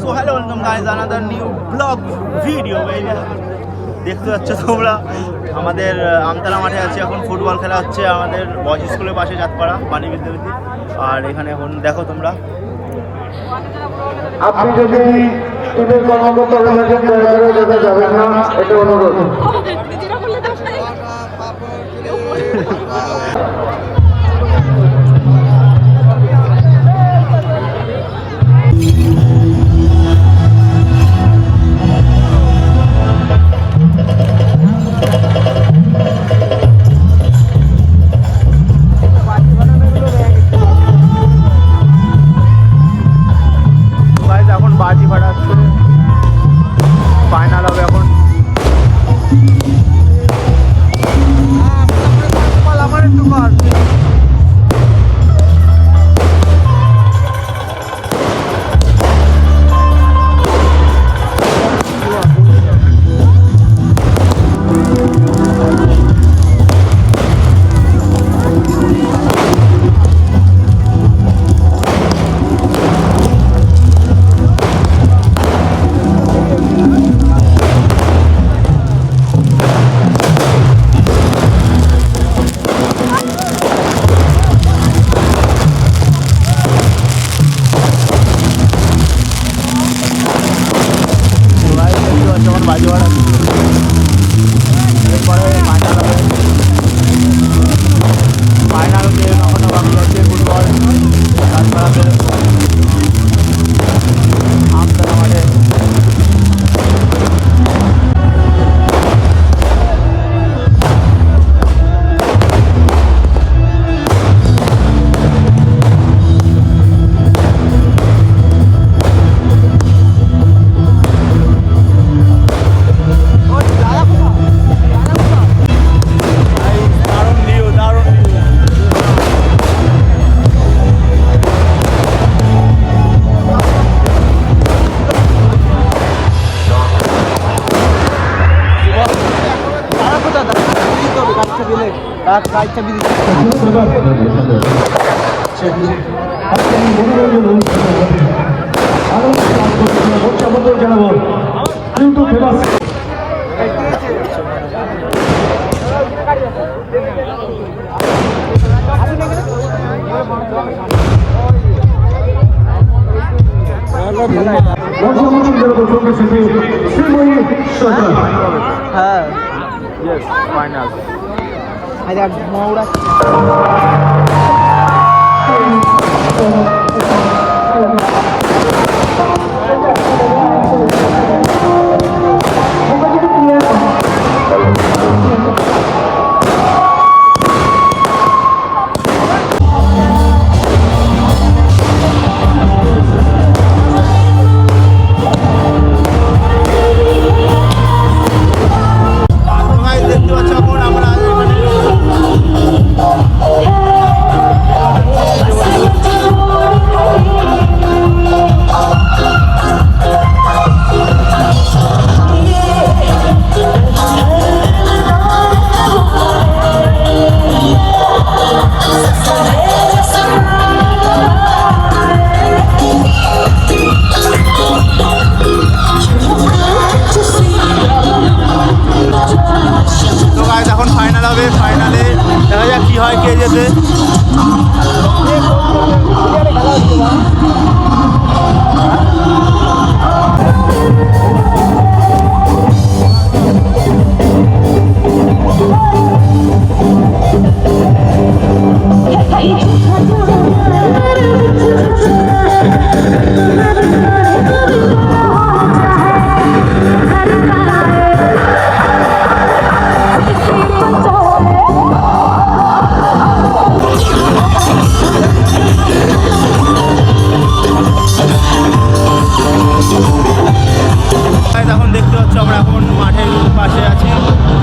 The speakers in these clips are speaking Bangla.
So hello welcome guys another new blog video. দেখতে পাচ্ছ তোমরা আমাদের আমতলা মাঠে আছে, এখন ফুটবল খেলা হচ্ছে আমাদের বয়েজ স্কুলের পাশে জাতপাড়া বাণী বিদ্যাপীঠে। আর এখানে এখন দেখো তোমরা, আপনি যদি টিমের কর্মকর্তা অভিযোগ দেখা যাবেন না, এটা অনুরোধ। এখন বাজি ফাটাচ্ছে, ফাইনাল হবে এখন। আমার একটু কর বাজি ফাটা। এরপরে ফাইনাল হবে, ফাইনাল গেম এখনো বাকি আছে ফুটবল তারপরে আমতলা মাঠে। হ্যাঁ, ইয়েস ফাইনাল। দেখতে পাচ্ছ এখন আমরা এখন ফাইনাল হবে, ফাইনালে দেখা যাক কি হয়, কে যেতে। এখন দেখতে পাচ্ছ আমরা এখন মাঠের পাশে আছি,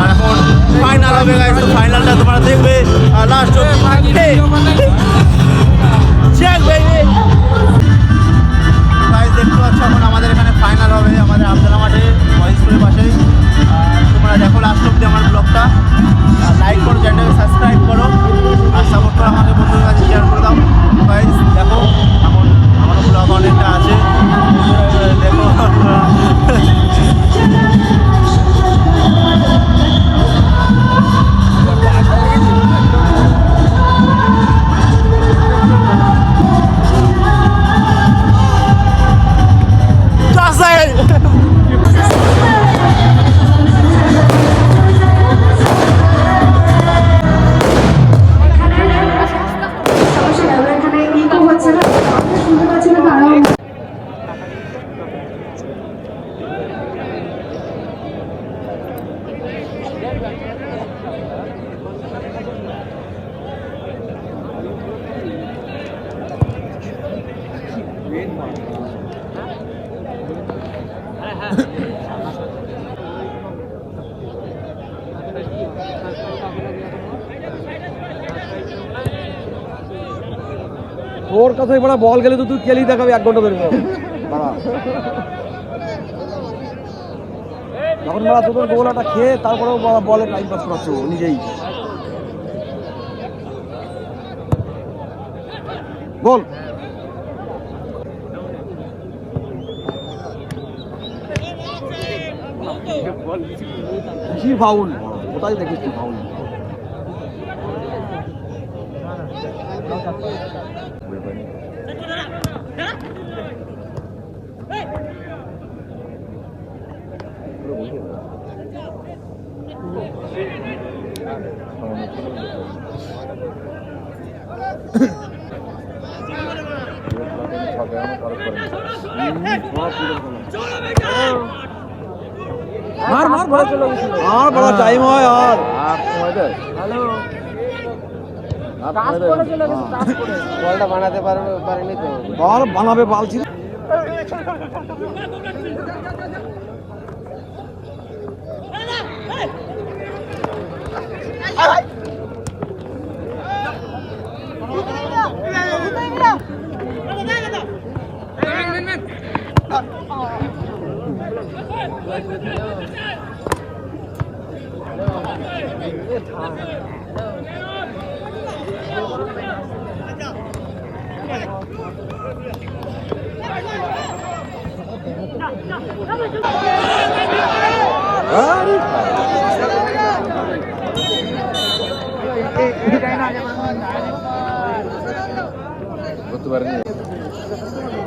আর এখন ফাইনাল হবে গাইস। তো ফাইনালটা তোমরা দেখবে লাস্ট দেখতে পাচ্ছ এখন আমাদের এখানে ফাইনাল হবে আমাদের আমতলা মাঠে বয়েজ স্কুলের পাশেই। তোমরা দেখো লাস্ট অব্দি আমার ব্লগটা, লাইক করো, চ্যানেলটাকে সাবস্ক্রাইব করো, আর সাপোর্ট করো আমাদের বন্ধুদের কাছে শেয়ার করে দাও গাইস। দেখো এখন আমার ব্লগ অনেকটা আছে, তোর কাছে বড় বল গেলে তো তুই খেলি দেখাবি 1 ঘন্টা ধরে যখন বড় তোর গোলাটা খেয়ে তারপরেও বলে টাইম পাস করাচ্ছে ও নিজেই বল বেশি ফাউল কোথায় দেখিস তুই ফাউল মার মার বড় চলে গেছে আর বড় টাইম হয় আর সময় দে হ্যালো কাজ করে চলে গেছে কাজ করে বলটা বানাতে পারেনি তো বল বানাবে বলছি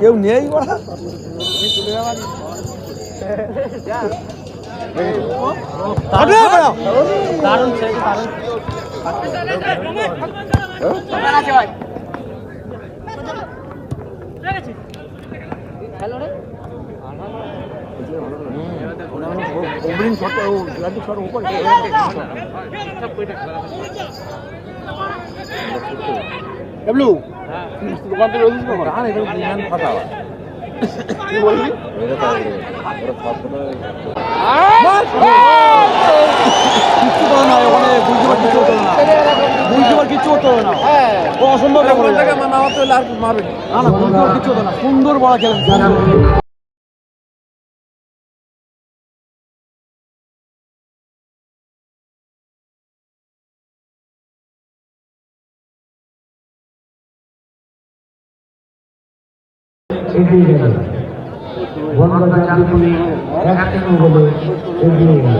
কেউ নেই দোকান থেকে ফাটা কি বলবি অসম্ভব সুন্দর বড় খেলেন এগিয়ে গেল বনগা জাতীয় একদিন বলে এগিয়ে গেল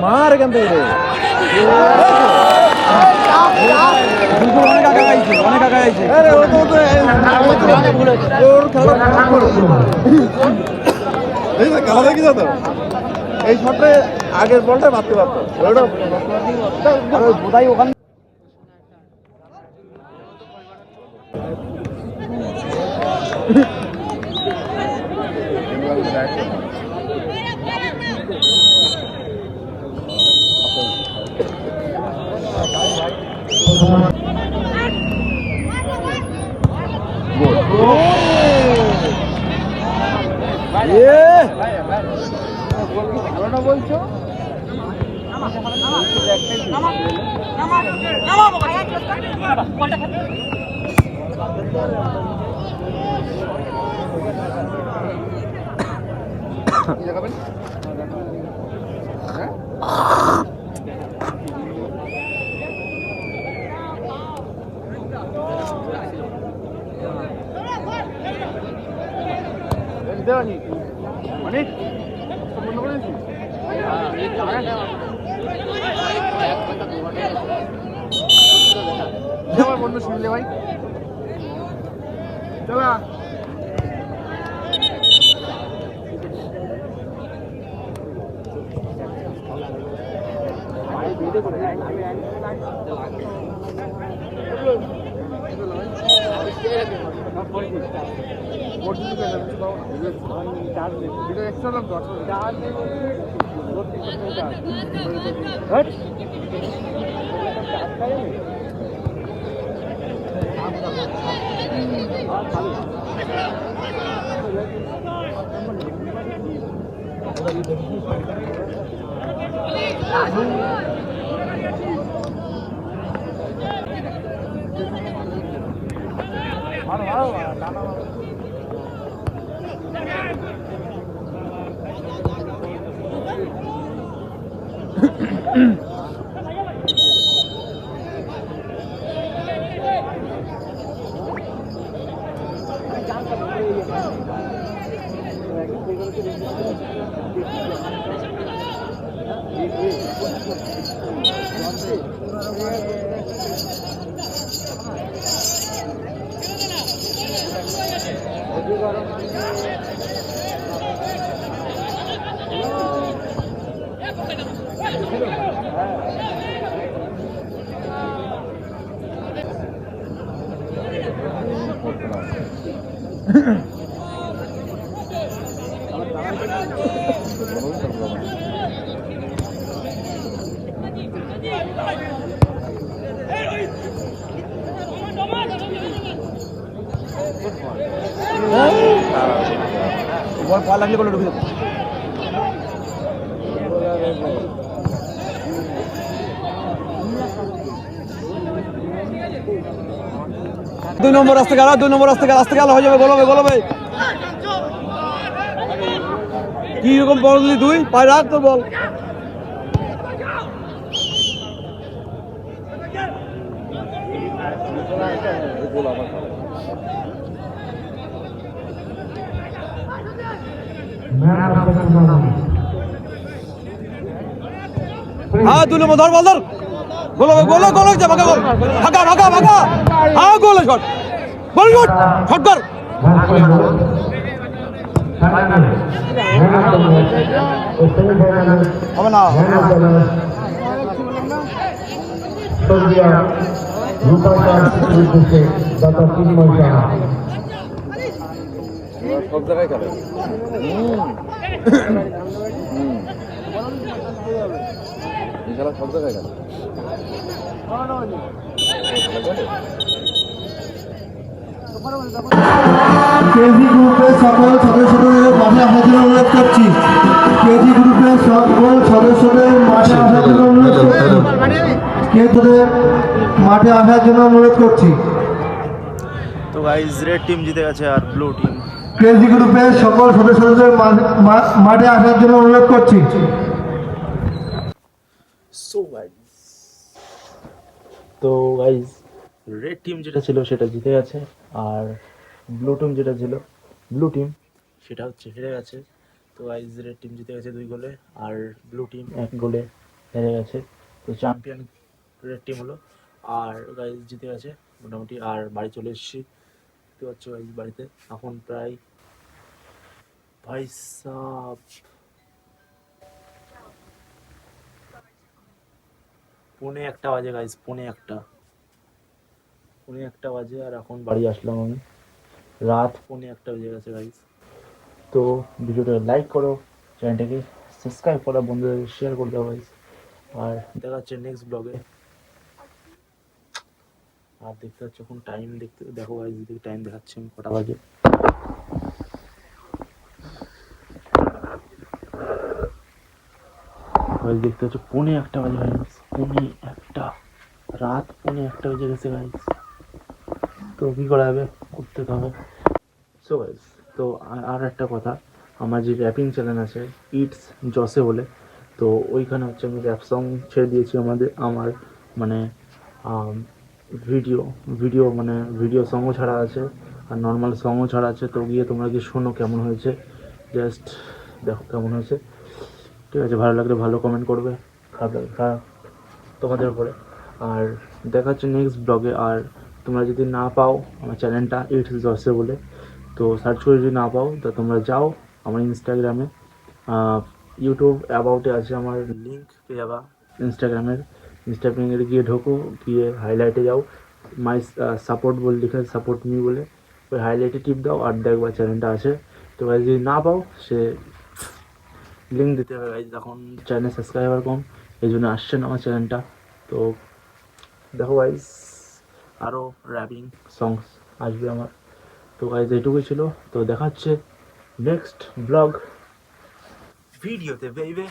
মার এখান থেকে অনেক আগে গাইছে অনেক আগে গাইছে খেলা দেখি তো এই শটে আগের বলটা মারতে পারতো বোধহয় ওখানে বলছো মানে বন্ধু শুনলে ভাই চলা এক্সট্রা বল পা লাগলে বলে ঢুকে যাবে। 2 নম্বর রাস্তা গেল, 2 নম্বর রাস্তা গেল হয়ে যাবে। গোল হবে কি রকম বল দিলি তুই? পায়ে রাখ তোর বল। হ্যাঁ 2 নম্বর ধর বল ধর। গোল হচ্ছে ভাগা গোল। ভাগা হ্যাঁ গোল শট কর। হবে না সব জায়গায় খেলে। খেলা সব জায়গায় খেলে। কেজি গ্রুপের সকল সদস্যদের মাঠে আসার জন্য অনুরোধ করছি। কেজি গ্রুপের সকল সদস্যদের মাঠে আসার জন্য অনুরোধ করছি। কেজিদের মাঠে আসার জন্য অনুরোধ করছি। তো গাইজ রেড টিম জিতে গেছে আর ব্লু টিম। কেজি গ্রুপের সকল সদস্যদের মাঠে আসার জন্য অনুরোধ করছি। তো গাইজ রেড টিম যেটা ছিল সেটা জিতে গেছে, আর ব্লু টিম যেটা ছিল সেটা হচ্ছে হেরে গেছে। তো গাইজ রেড টিম জিতে গেছে 2 গোলে, আর ব্লু টিম 1 গোলে হেরে গেছে। তো চ্যাম্পিয়ন রেড টিম হলো, আর গাইজ জিতে গেছে মোটামুটি। আর বাড়ি চলে এসেছি, দেখতে পাচ্ছ গাইজ বাড়িতে এখন প্রায় ভাই সাব 1:45 বাজে গাইজ। 1:45 বাজে, আর এখন বাড়ি আসলাম আমি। রাত 1:45 বেজে গেছে গাইজ। তো ভিডিওটা লাইক করো, চ্যানেলটাকে সাবস্ক্রাইব করো, বন্ধুদের শেয়ার করে দাও গাইজ। আর দেখা হচ্ছে নেক্সট ব্লগে। আর দেখতে পাচ্ছ এখন টাইম দেখো গাইজ, টাইম দেখাচ্ছি আমি কটা বাজে। দেখতে পাচ্ছ 1:45 বাজে গাইজ। 1:45 রাত 1:45 বেজে গেছে গাইজ। তো কী করা যাবে, করতে হবে। সো গাইজ, তো আর একটা কথা, আমার যে র্যাপিং চ্যানেল আছে ইটস জসে বলে, তো ওইখানে হচ্ছে আমি র্যাপ সং ছেড়ে দিয়েছি। আমার মানে ভিডিও সংও ছাড়া আছে, আর নর্মাল সংও ছাড়া আছে। তো গিয়ে তোমরা কি শোনো কেমন হয়েছে, জাস্ট দেখো কেমন হয়েছে। ঠিক আছে, ভালো লাগলে ভালো কমেন্ট করবে, খারাপ লাগলে খারাপ, তোমাদের উপরে। আর দেখা হচ্ছে নেক্সট ব্লগে। আর তোমরা যদি না পাও আমার চ্যানেলটা ইটস জসে বলে, তো সার্চ করে যদি না পাও তো তোমরা যাও আমার ইনস্টাগ্রামে, ইউটিউব অ্যাবাউটে আছে আমার লিঙ্ক পেয়ে যাবা ইনস্টাগ্রামে গিয়ে ঢোকো, গিয়ে হাইলাইটে যাও, মাই সাপোর্ট বলে লিখে সাপোর্ট মি বলে ওই হাইলাইটে টিপ দাও, আর দেখবা চ্যানেলটা আছে। তো গাইজ যদি না পাও সে লিঙ্ক দিতে হবে গাইজ। এখন চ্যানেল সাবস্ক্রাইবার কম, এই জন্য আসছে না আমার চ্যানেলটা। তো দেখো গাইজ আরও র্যাপিং সংস আসবে আমার, তো গাইজ এইটুকুই ছিল, তো দেখা হচ্ছে নেক্সট ব্লগ ভিডিওতে বেইবে।